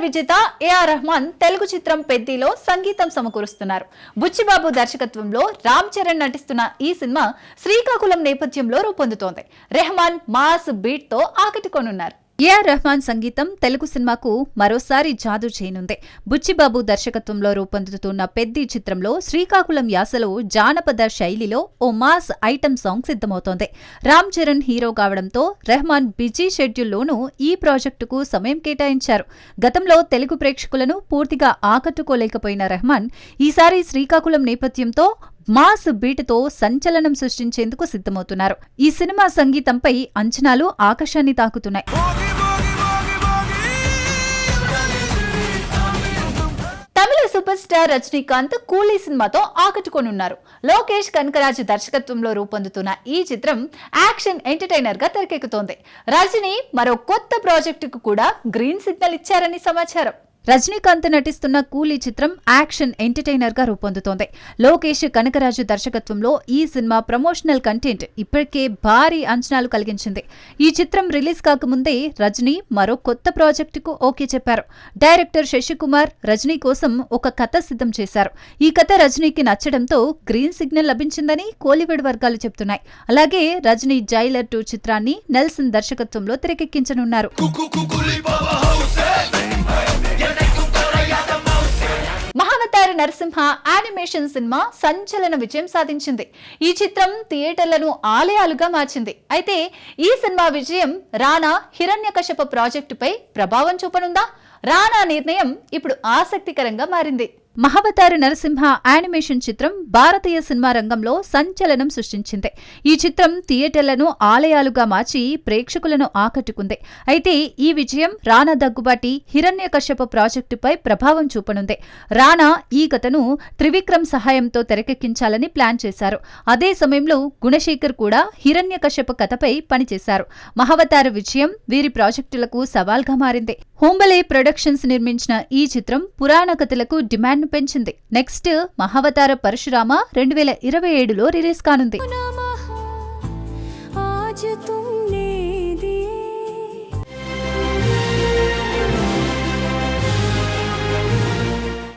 విజేత ఏఆర్ రెహమాన్ తెలుగు చిత్రం పెద్దిలో సంగీతం సమకూరుస్తున్నారు. బుచ్చిబాబు దర్శకత్వంలో రామ్ చరణ్ నటిస్తున్న ఈ సినిమా శ్రీకాకుళం నేపథ్యంలో రూపొందుతోంది. రెహమాన్ మాస్ బీట్ తో ఆకట్టుకోనున్నారు. ఏఆర్ రెహమాన్ సంగీతం తెలుగు సినిమాకు మరోసారి జాదూ చేయనుంది. బుచ్చిబాబు దర్శకత్వంలో రూపొందుతున్న పెద్ది చిత్రంలో శ్రీకాకుళం యాసలో జానపద శైలిలో ఓ మాస్ ఐటమ్ సాంగ్ సిద్ధమవుతోంది. రామ్ చరణ్ హీరో కావడంతో రెహమాన్ బిజీ షెడ్యూల్లోనూ ఈ ప్రాజెక్టుకు సమయం కేటాయించారు. గతంలో తెలుగు ప్రేక్షకులను పూర్తిగా ఆకట్టుకోలేకపోయిన రెహమాన్ ఈసారి శ్రీకాకుళం నేపథ్యంతో మాస్ బీటుతో సంచలనం సృష్టించేందుకు సిద్ధమవుతున్నారు. ఈ సినిమా సంగీతంపై అంచనాలు ఆకాశాన్ని తాకుతున్నాయి. తమిళ సూపర్ స్టార్ రజనీకాంత్ కూలీ సినిమాతో ఆకట్టుకోనున్నారు. లోకేష్ కనకరాజు దర్శకత్వంలో రూపొందుతున్న ఈ చిత్రం యాక్షన్ ఎంటర్టైనర్ గా తెరకెక్కుతోంది. రజనీ మరో కొత్త ప్రాజెక్టుకు కూడా గ్రీన్ సిగ్నల్ ఇచ్చారని సమాచారం. రజనీకాంత్ నటిస్తున్న కూలీ చిత్రం యాక్షన్ ఎంటర్టైనర్ గా రూపొందుతోంది. లోకేష్ కనకరాజు దర్శకత్వంలో ఈ సినిమా ప్రమోషనల్ కంటెంట్ ఇప్పటికే భారీ అంచనాలు కలిగించింది. ఈ చిత్రం రిలీజ్ కాకముందే రజనీ మరో కొత్త ప్రాజెక్టుకు ఓకే చెప్పారు. డైరెక్టర్ శశికుమార్ రజనీ కోసం ఒక కథ సిద్ధం చేశారు. ఈ కథ రజనీకి నచ్చడంతో గ్రీన్ సిగ్నల్ లభించిందని కోలీవుడ్ వర్గాలు చెబుతున్నాయి. అలాగే రజనీ జైలర్ 2 చిత్రాన్ని నెల్సన్ దర్శకత్వంలో తెరకెక్కించనున్నారు. మహావతార నరసింహ యానిమేషన్ సినిమా సంచలన విజయం సాధించింది. ఈ చిత్రం థియేటర్లను ఆలయాలుగా మార్చింది. అయితే ఈ సినిమా విజయం రానా హిరణ్యకశప ప్రాజెక్టుపై ప్రభావం చూపనుందా? రానా నిర్ణయం ఇప్పుడు ఆసక్తికరంగా మారింది. మహావతార నరసింహ యానిమేషన్ చిత్రం భారతీయ సినిమా రంగంలో సంచలనం సృష్టించింది. ఈ చిత్రం థియేటర్లను ఆలయాలుగా మార్చి ప్రేక్షకులను ఆకట్టుకుంది. అయితే ఈ విజయం రానా దగ్గుబాటి హిరణ్యకశప ప్రాజెక్టుపై ప్రభావం చూపనుంది. రానా ఈ కథను త్రివిక్రమ్ సహాయంతో తెరకెక్కించాలని ప్లాన్ చేశారు. అదే సమయంలో గుణశేఖర్ కూడా హిరణ్యకశప కథపై పనిచేశారు. మహావతార విజయం వీరి ప్రాజెక్టులకు సవాల్గా మారింది. హోంబలే ప్రొడక్షన్స్ నిర్మించిన ఈ చిత్రం పురాణ కథలకు డిమాండ్ పెంచింది. నెక్స్ట్ మహావతార పరశురామ 2027లో రిలీజ్ కానుంది.